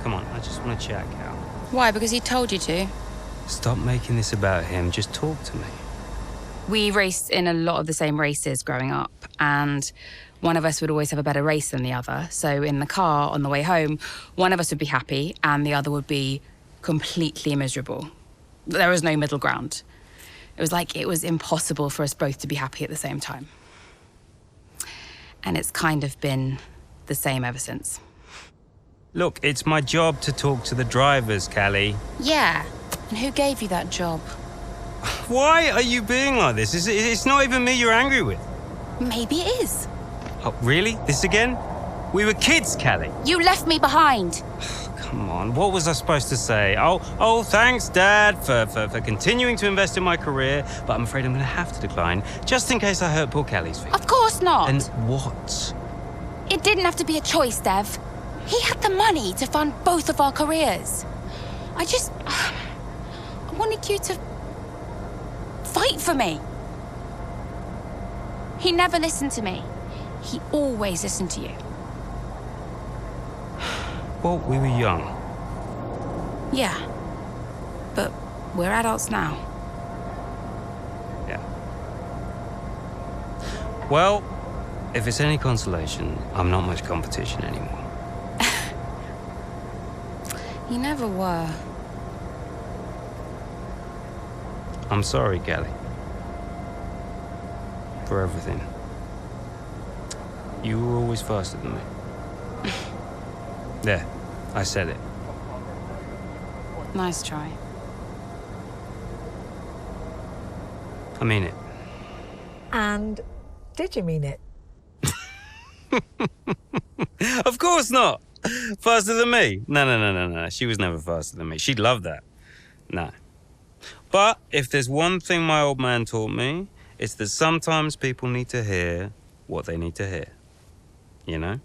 Come on, I just want to chat, Cal. Why? Because he told you to? Stop making this about him. Just talk to me. We raced in a lot of the same races growing up, and one of us would always have a better race than the other. So in the car on the way home, one of us would be happy and the other would be completely miserable. There was no middle ground. It was like it was impossible for us both to be happy at the same time. And it's kind of been the same ever since. Look, it's my job to talk to the drivers, Callie. Yeah, and who gave you that job? Why are you being like this? It's not even me you're angry with. Maybe it is. Oh, really? This again? We were kids, Callie. You left me behind. Come on, what was I supposed to say? Oh, thanks, Dad, for continuing to invest in my career, but I'm afraid I'm going to have to decline, just in case I hurt poor Callie's feelings. Of course not. And what? It didn't have to be a choice, Dev. He had the money to fund both of our careers. I wanted you to fight for me. He never listened to me. He always listened to you. Well, we were young. Yeah, but we're adults now. Yeah. Well, if it's any consolation, I'm not much competition anymore. You never were. I'm sorry, Callie. For everything. You were always faster than me. There, I said it. Nice try. I mean it. And did you mean it? Of course not! Faster than me? No. She was never faster than me. She'd love that. No. But if there's one thing my old man taught me, it's that sometimes people need to hear what they need to hear. You know?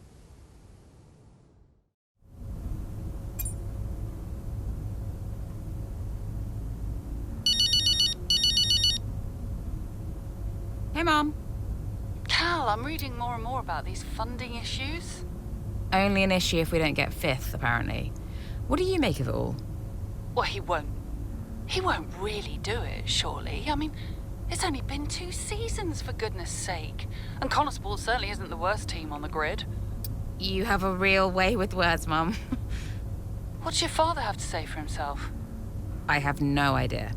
Hey, Mom. Cal, I'm reading more and more about these funding issues. Only an issue if we don't get fifth, apparently. What do you make of it all? Well, he won't really do it, surely. I mean, it's only been 2 seasons, for goodness sake. And Konnorsports certainly isn't the worst team on the grid. You have a real way with words, Mum. What's your father have to say for himself? I have no idea.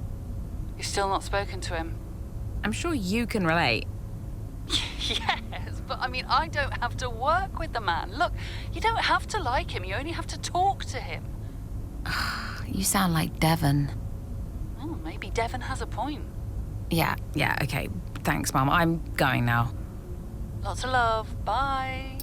You've still not spoken to him? I'm sure you can relate. Yes, but I mean, I don't have to work with the man. Look, you don't have to like him, you only have to talk to him. You sound like Devon. Well, maybe Devon has a point. Yeah, okay. Thanks, Mum. I'm going now. Lots of love. Bye.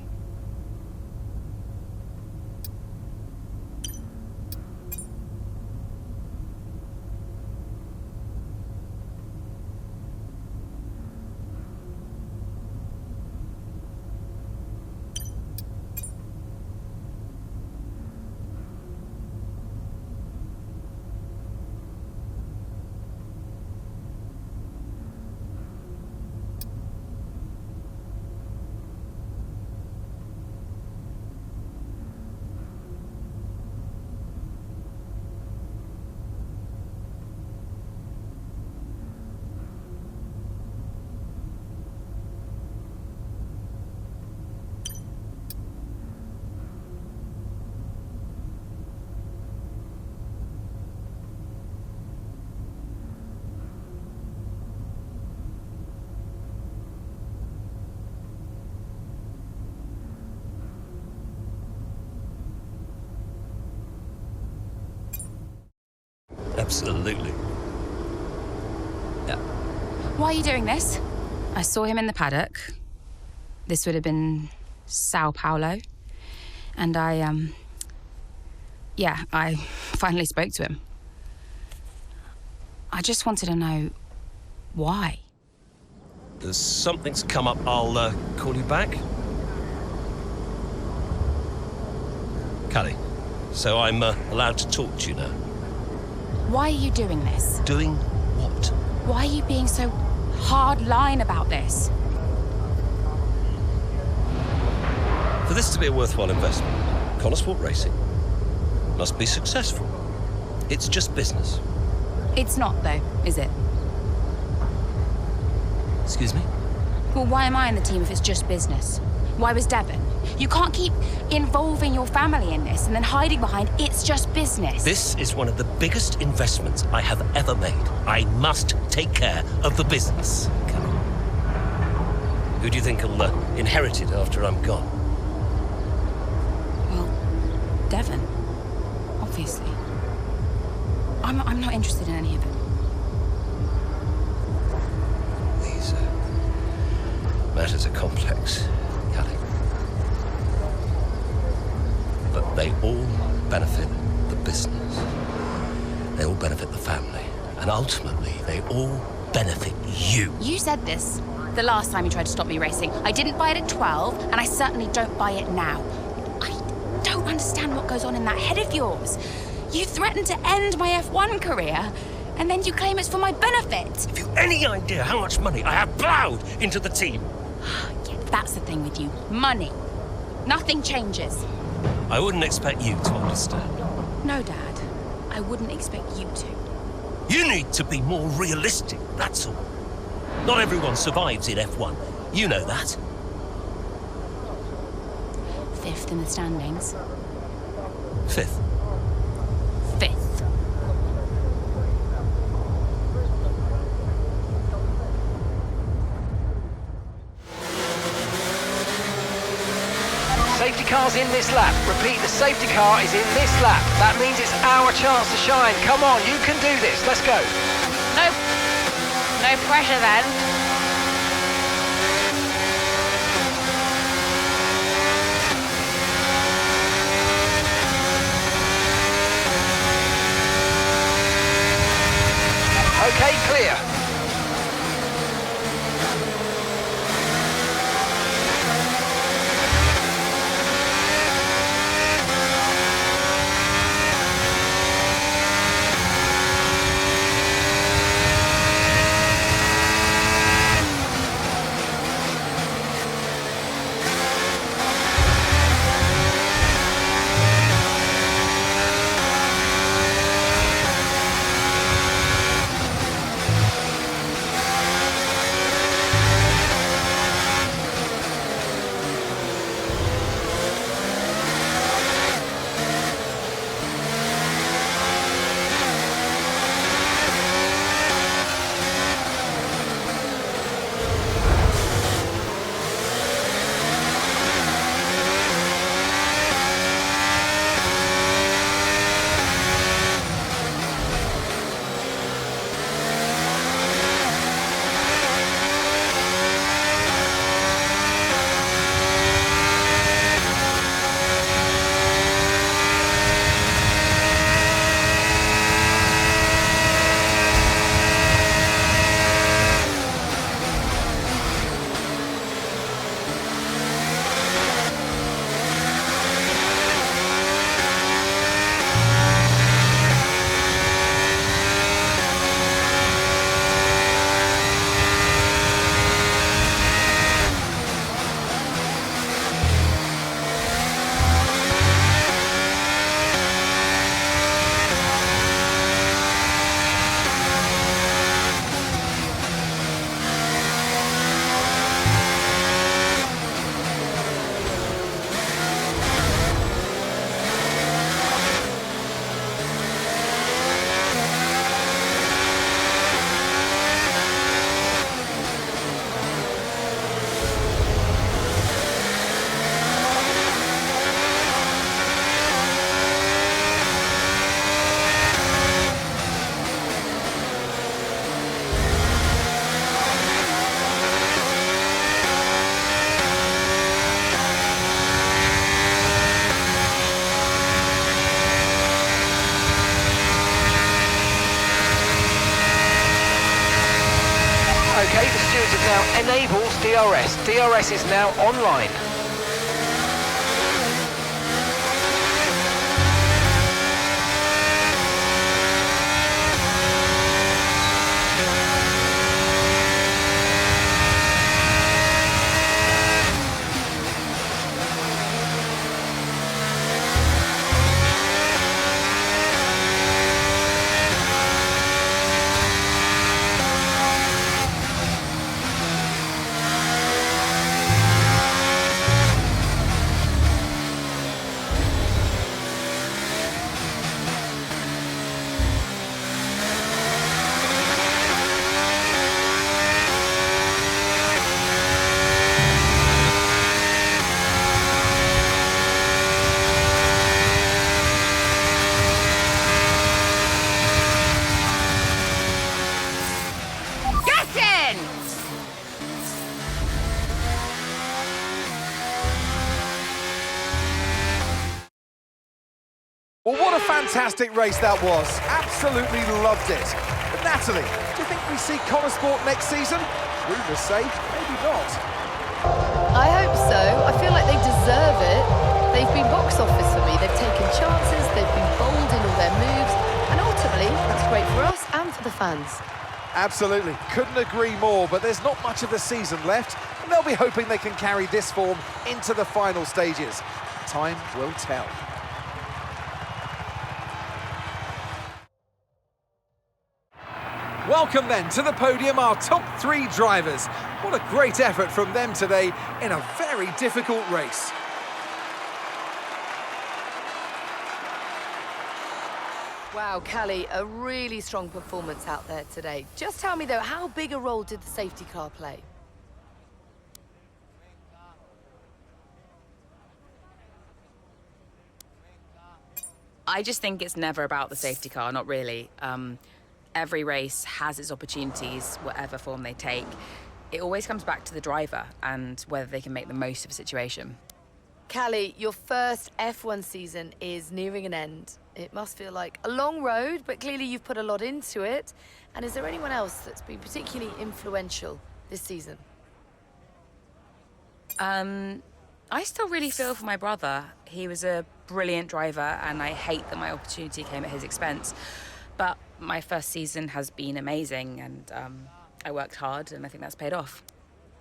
Absolutely. Yeah. Why are you doing this? I saw him in the paddock. This would have been Sao Paulo. And I finally spoke to him. I just wanted to know why. Something's come up. I'll call you back. Callie, so I'm allowed to talk to you now. Why are you doing this? Doing what? Why are you being so hard-line about this? For this to be a worthwhile investment, Konnorsport Racing. must be successful. It's just business. It's not, though, is it? Excuse me? Well, why am I in the team if it's just business? Why was Devon? You can't keep involving your family in this and then hiding behind it's just business. This is one of the biggest investments I have ever made. I must take care of the business. Come on. Who do you think will inherit it after I'm gone? Well, Devon, obviously. I'm not interested in any of it. These matters are complex, Callie. But they all benefit the business. They all benefit the family. And ultimately, they all benefit you. You said this the last time you tried to stop me racing. I didn't buy it at 12, and I certainly don't buy it now. I don't understand what goes on in that head of yours. You threatened to end my F1 career, and then you claim it's for my benefit. Have you any idea how much money I have plowed into the team? Yeah, that's the thing with you. Money. Nothing changes. I wouldn't expect you to understand. No, Dad. I wouldn't expect you to. You need to be more realistic, that's all. Not everyone survives in F1. You know that. 5th in the standings. 5th. 5th. Safety car's in this lap. Repeat, the safety car is in this lap. That means it's our chance to shine. Come on, you can do this. Let's go. No pressure then. Okay, clear. Okay, the stewards have now enabled DRS. DRS is now online. Well, what a fantastic race that was. Absolutely loved it. But Natalie, do you think we see Konnorsport next season? Rumours say maybe not. I hope so. I feel like they deserve it. They've been box office for me. They've taken chances, they've been bold in all their moves, and ultimately, that's great for us and for the fans. Absolutely. Couldn't agree more, but there's not much of the season left, and they'll be hoping they can carry this form into the final stages. Time will tell. Welcome then to the podium, our top 3 drivers. What a great effort from them today in a very difficult race. Wow, Callie, a really strong performance out there today. Just tell me though, how big a role did the safety car play? I just think it's never about the safety car, not really. Every race has its opportunities, whatever form they take. It always comes back to the driver and whether they can make the most of a situation. Callie, your first F1 season is nearing an end. It must feel like a long road, but clearly you've put a lot into it. And is there anyone else that's been particularly influential this season? I still really feel for my brother. He was a brilliant driver, and I hate that my opportunity came at his expense. But my first season has been amazing, and I worked hard, and I think that's paid off.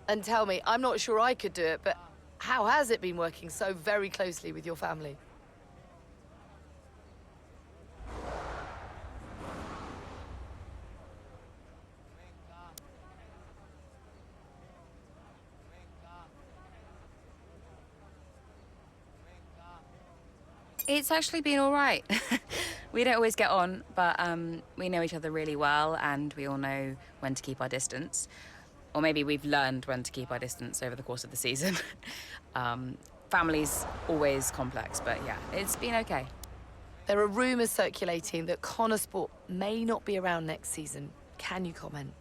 And tell me, I'm not sure I could do it, but how has it been working so very closely with your family? It's actually been all right. We don't always get on, but we know each other really well, and we all know when to keep our distance. Or maybe we've learned when to keep our distance over the course of the season. Family's always complex, but yeah, it's been okay. There are rumours circulating that Konnorsport may not be around next season. Can you comment?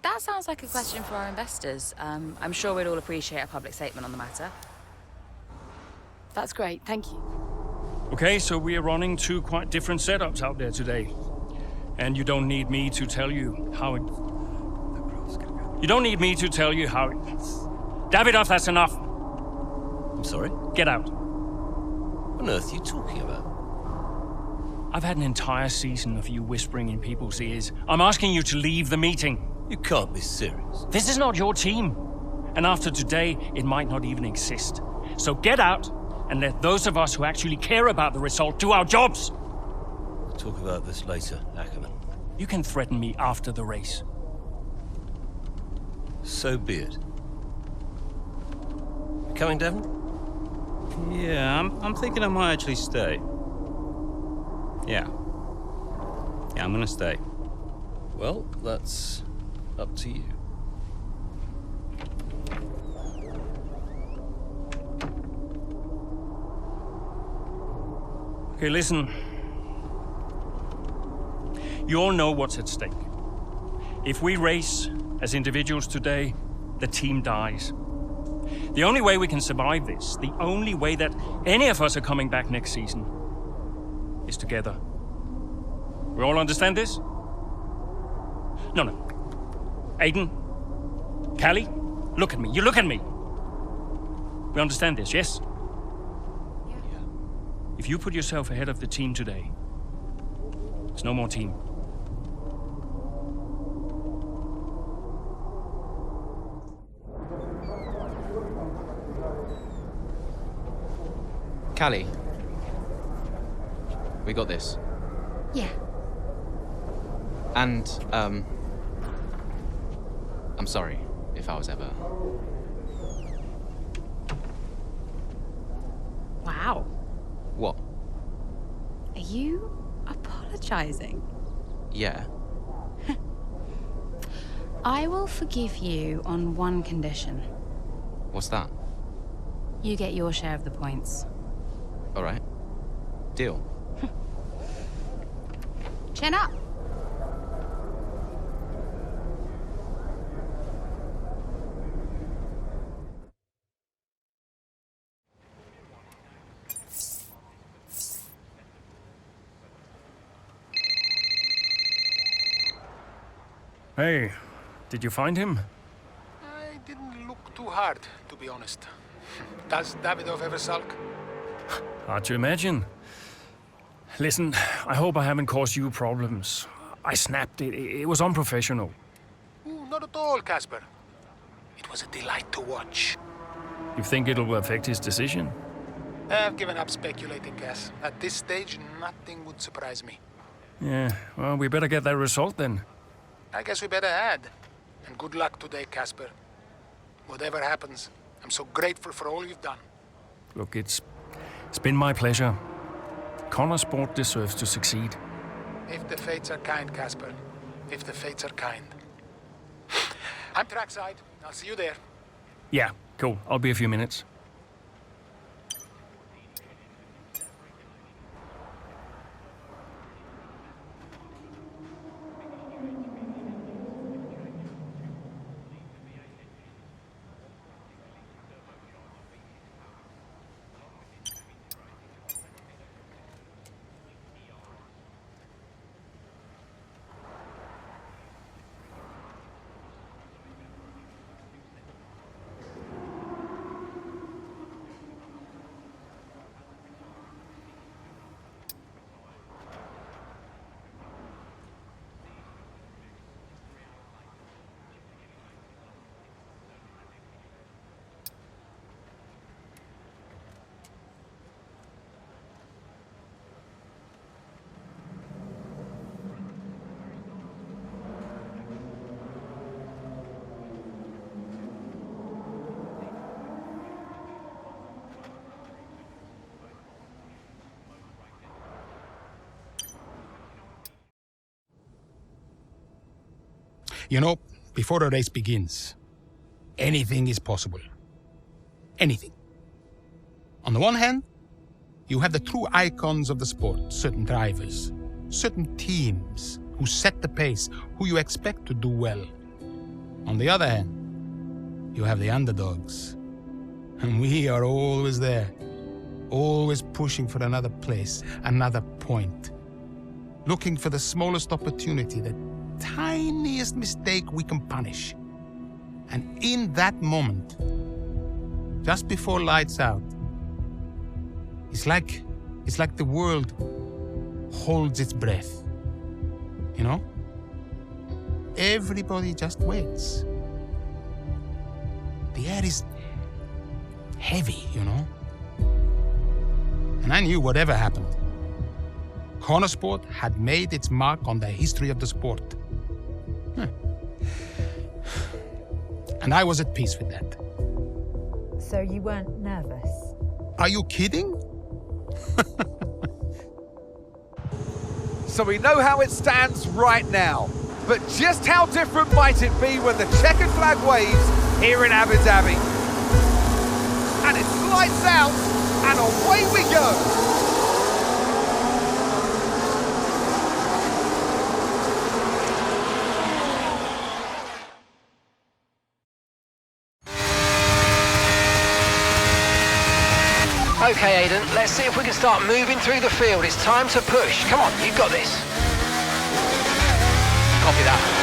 That sounds like a question for our investors. I'm sure we'd all appreciate a public statement on the matter. That's great, thank you. Okay, so we are running 2 quite different setups out there today. And you don't need me to tell you how it... You don't need me to tell you how it... Davidoff, that's enough. I'm sorry? Get out. What on earth are you talking about? I've had an entire season of you whispering in people's ears. I'm asking you to leave the meeting. You can't be serious. This is not your team. And after today, it might not even exist. So get out and let those of us who actually care about the result do our jobs. We'll talk about this later, Ackerman. You can threaten me after the race. So be it. You coming, Devon? Yeah, I'm thinking I might actually stay. Yeah, I'm gonna stay. Well, that's up to you. Okay, listen. You all know what's at stake. If we race as individuals today, the team dies. The only way we can survive this, the only way that any of us are coming back next season, is together. We all understand this? No. Aden, Callie, look at me. You look at me. We understand this, yes? Yeah. If you put yourself ahead of the team today, there's no more team. Callie, we got this. Yeah. And, I'm sorry if I was ever... Wow. What? Are you apologizing? Yeah. I will forgive you on one condition. What's that? You get your share of the points. All right. Deal. Chin up. Hey, did you find him? I didn't look too hard, to be honest. Does Davidov ever sulk? Hard to imagine. Listen, I hope I haven't caused you problems. I snapped it. It was unprofessional. Ooh, not at all, Casper. It was a delight to watch. You think it'll affect his decision? I've given up speculating, Cass. At this stage, nothing would surprise me. Yeah, well, we better get that result then. I guess we better add. And good luck today, Casper. Whatever happens, I'm so grateful for all you've done. Look, it's been my pleasure. Konnorsports deserves to succeed. If the fates are kind, Casper. If the fates are kind. I'm trackside. I'll see you there. Yeah, cool. I'll be a few minutes. You know, before a race begins, anything is possible. Anything. On the one hand, you have the true icons of the sport, certain drivers, certain teams who set the pace, who you expect to do well. On the other hand, you have the underdogs. And we are always there, always pushing for another place, another point. Looking for the smallest opportunity, the tiniest mistake we can punish. And in that moment, just before lights out, it's like the world holds its breath. You know? Everybody just waits. The air is heavy, you know? And I knew whatever happened, Konnorsport had made its mark on the history of the sport. And I was at peace with that. So you weren't nervous? Are you kidding? So we know how it stands right now. But just how different might it be when the checkered flag waves here in Abu Dhabi? And it's lights out, and away we go. Okay, Aden, let's see if we can start moving through the field. It's time to push. Come on, you've got this. Copy that.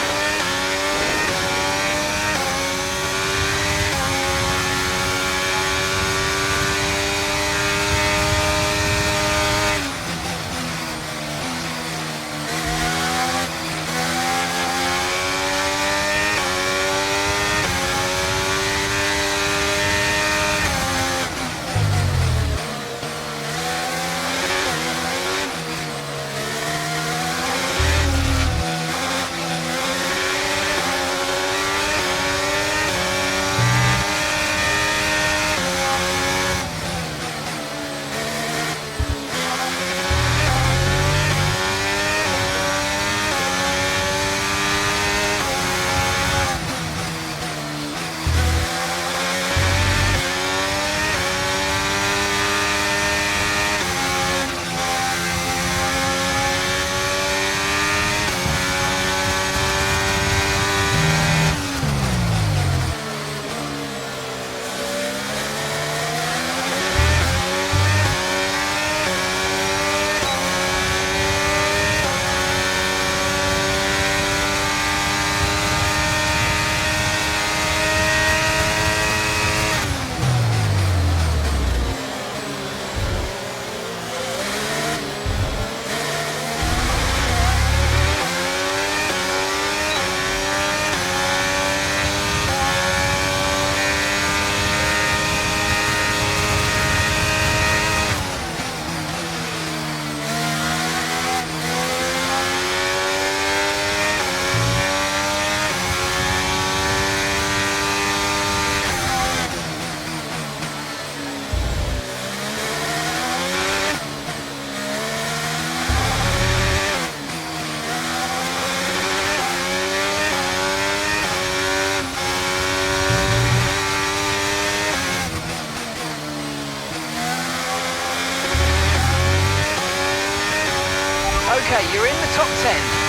Okay, you're in the top 10.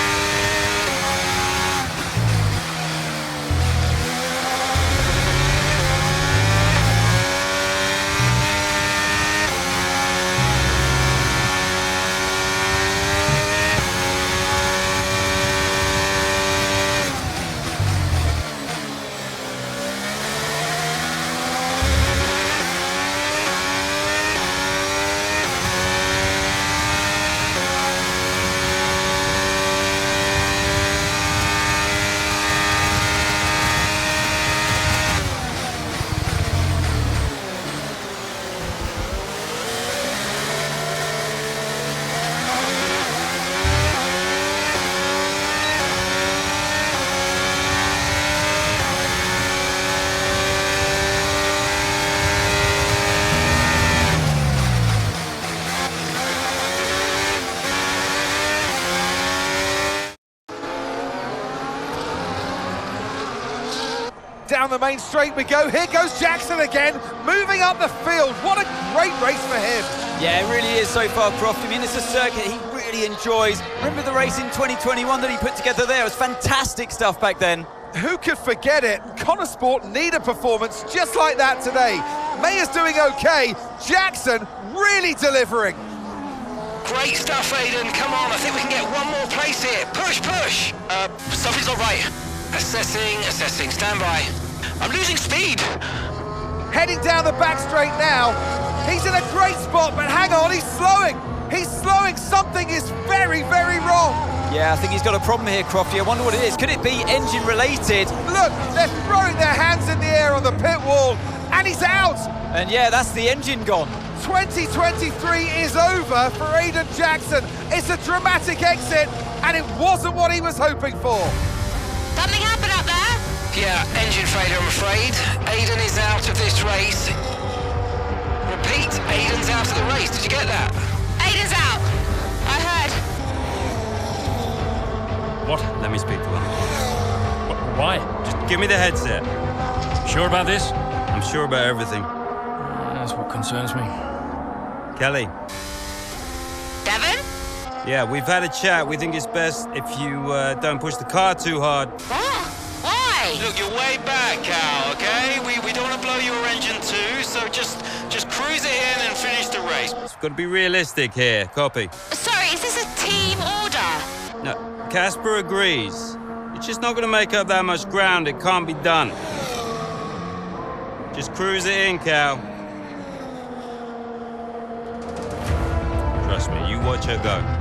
Down the main straight we go. Here goes Jackson again, moving up the field. What a great race for him. Yeah, it really is so far, Croft. I mean, it's a circuit he really enjoys. Remember the race in 2021 that he put together there? It was fantastic stuff back then. Who could forget it? Konnorsport need a performance just like that today. Mayer's doing okay. Jackson really delivering. Great stuff, Aden. Come on, I think we can get one more place here. Push, push. Something's not right. Assessing. Stand by. I'm losing speed. Heading down the back straight now. He's in a great spot, but hang on, he's slowing. He's slowing. Something is very, very wrong. Yeah, I think he's got a problem here, Crofty. I wonder what it is. Could it be engine related? Look, they're throwing their hands in the air on the pit wall, and he's out. And yeah, that's the engine gone. 2023 is over for Aden Jackson. It's a dramatic exit, and it wasn't what he was hoping for. Something happened up there? Yeah, engine failure, I'm afraid. Aden is out of this race. Repeat, Aden's out of the race. Did you get that? Aiden's out. I heard. What? Let me speak to him. Why? Just give me the headset. Sure about this? I'm sure about everything. That's what concerns me. Kelly. Devon? Yeah, we've had a chat. We think it's best if you don't push the car too hard. What? Why? Look, you're way back, Cal, okay? We don't want to blow your engine too, so just cruise it in and finish the race. It's got to be realistic here. Copy. Sorry, is this a team order? No, Casper agrees. You're just not going to make up that much ground. It can't be done. Just cruise it in, Cal. Trust me, you watch her go.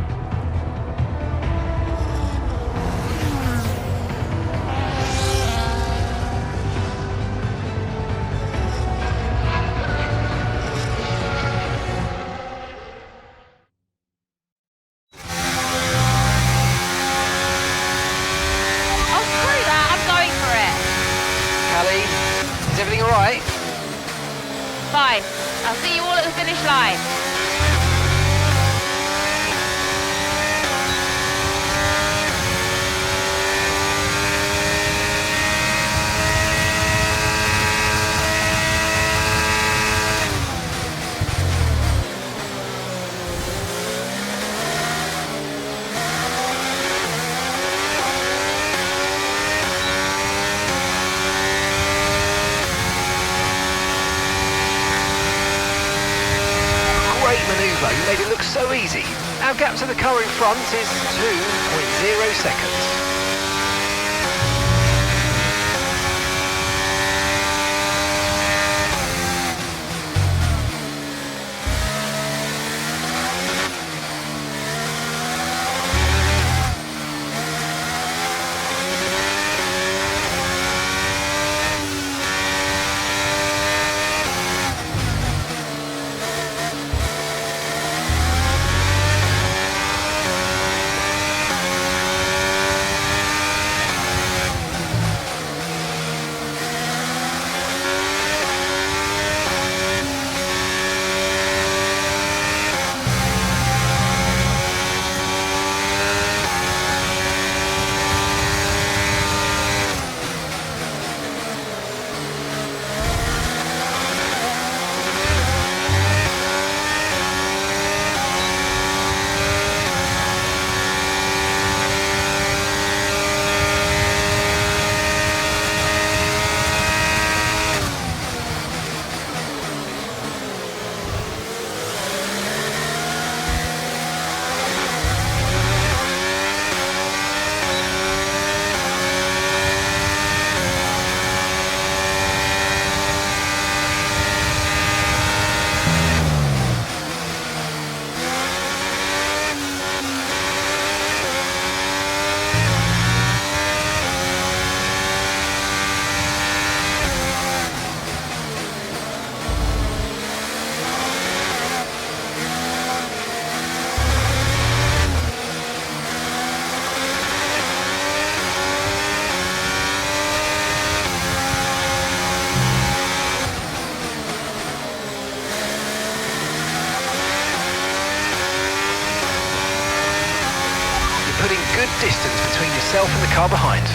Is everything all right? Fine. I'll see you all at the finish line. Manoeuvre, you made it look so easy. Our gap to the car in front is 2.0 seconds. yourself in the car behind.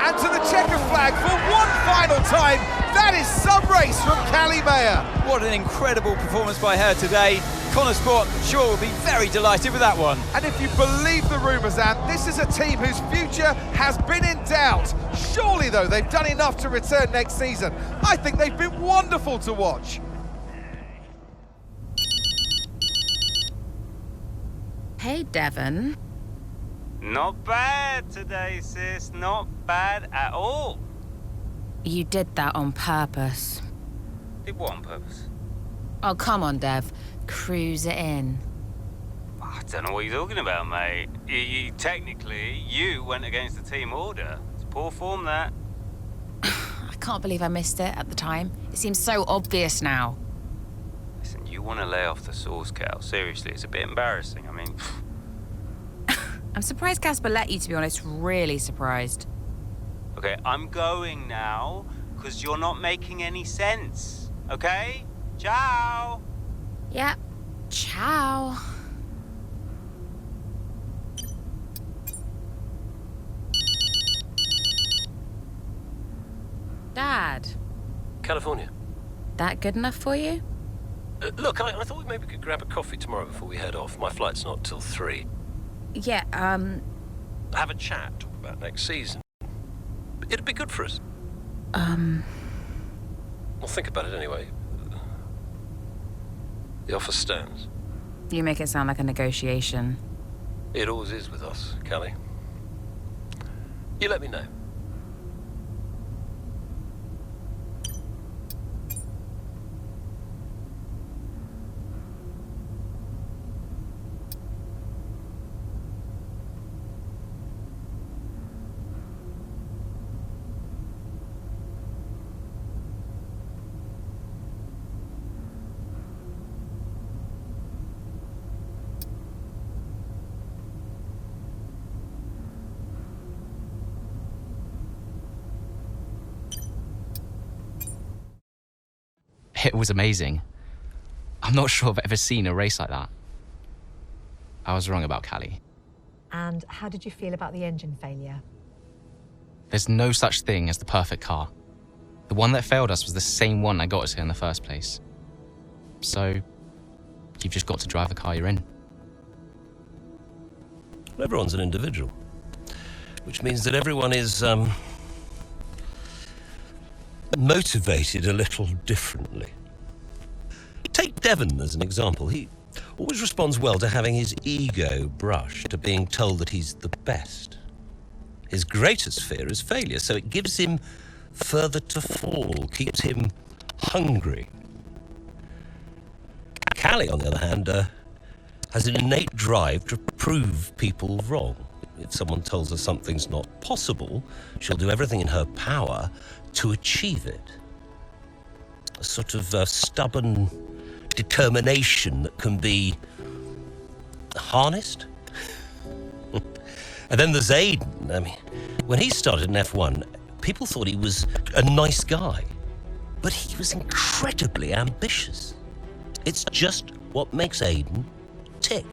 And to the checker flag for one final time. That is some race from Callie Mayer. What an incredible performance by her today. Konnorsports, I'm sure, will be very delighted with that one. And if you believe the rumours, Ant, this is a team whose future has been in doubt. Surely, though, they've done enough to return next season. I think they've been wonderful to watch. Hey, Devon. Not bad today, sis. Not bad at all. You did that on purpose. Did what on purpose? Oh, come on, Dev. Cruise it in. I don't know what you're talking about, mate. Technically, you went against the team order. It's poor form, that. I can't believe I missed it at the time. It seems so obvious now. Listen, you want to lay off the sauce, Cal. Seriously, it's a bit embarrassing. I mean... I'm surprised Casper let you, to be honest. Really surprised. Okay, I'm going now, because you're not making any sense. Okay? Ciao! Yep. Ciao. Dad. California. That good enough for you? Look, I thought we maybe could grab a coffee tomorrow before we head off. My flight's not till 3. Yeah, Have a chat, talk about next season. It'd be good for us. Well, think about it anyway. The offer stands. You make it sound like a negotiation. It always is with us, Callie. You let me know. It was amazing. I'm not sure I've ever seen a race like that. I was wrong about Callie. And how did you feel about the engine failure? There's no such thing as the perfect car. The one that failed us was the same one that got us here in the first place. So, you've just got to drive the car you're in. Well, everyone's an individual, which means that everyone is motivated a little differently. Take Devon as an example. He always responds well to having his ego brushed, to being told that he's the best. His greatest fear is failure, so it gives him further to fall, keeps him hungry. Callie, on the other hand, has an innate drive to prove people wrong. If someone tells her something's not possible, she'll do everything in her power to achieve it. A sort of stubborn determination that can be harnessed. And then there's Aden. I mean, when he started in F1, people thought he was a nice guy, but he was incredibly ambitious. It's just what makes Aden tick.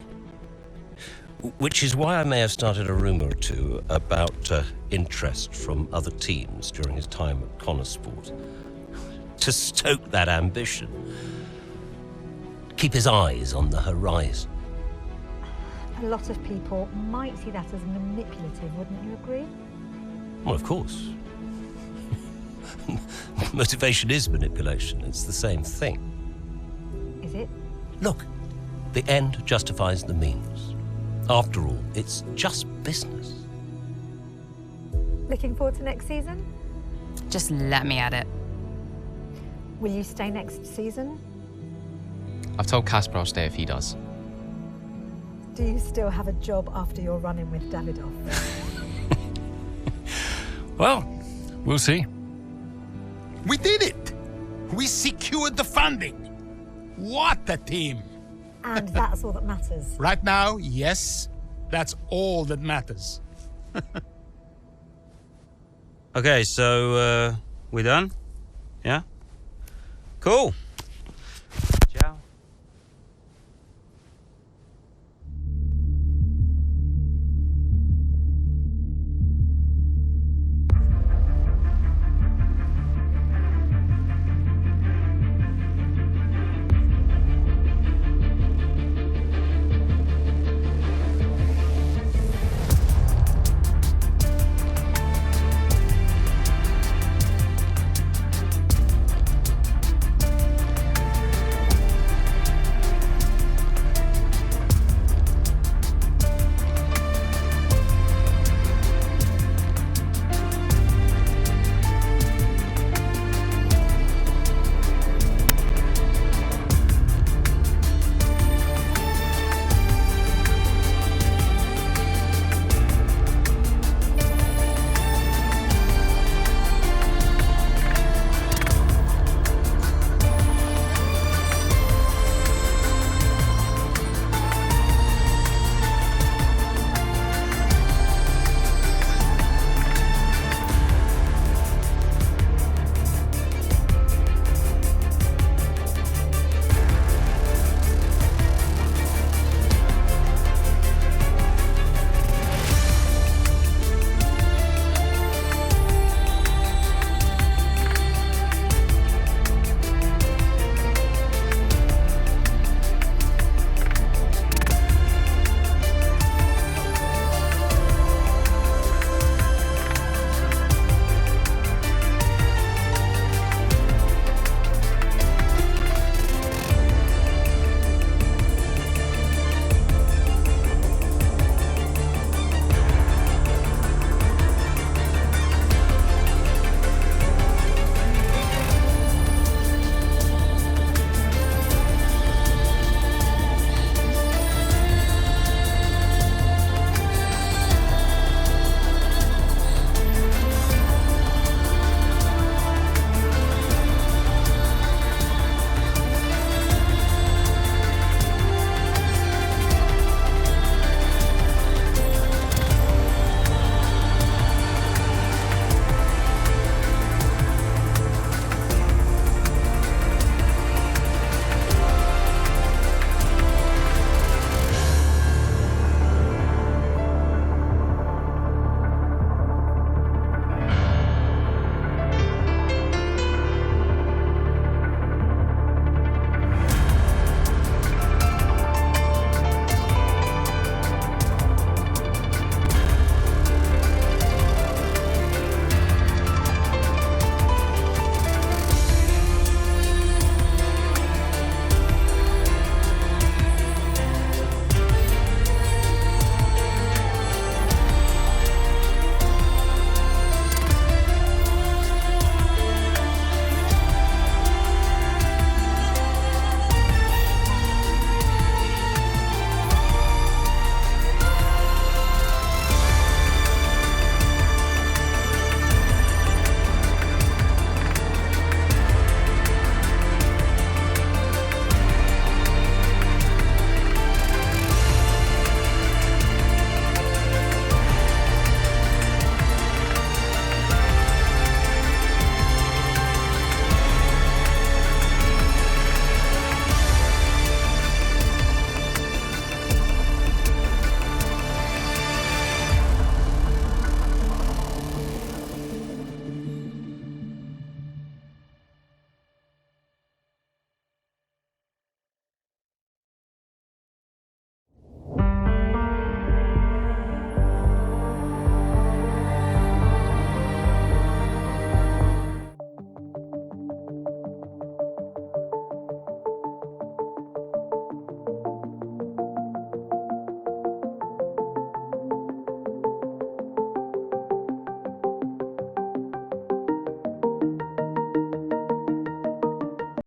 Which is why I may have started a rumour or two about interest from other teams during his time at Konnorsports. To stoke that ambition. Keep his eyes on the horizon. A lot of people might see that as manipulative, wouldn't you agree? Well, of course. Motivation is manipulation. It's the same thing. Is it? Look, the end justifies the means. After all, it's just business. Looking forward to next season? Just let me at it. Will you stay next season? I've told Casper I'll stay if he does. Do you still have a job after your run-in with Davidoff? Well, we'll see. We did it! We secured the funding! What a team! And that's all that matters. Right now, yes, that's all that matters. Okay, so we done? Yeah? Cool.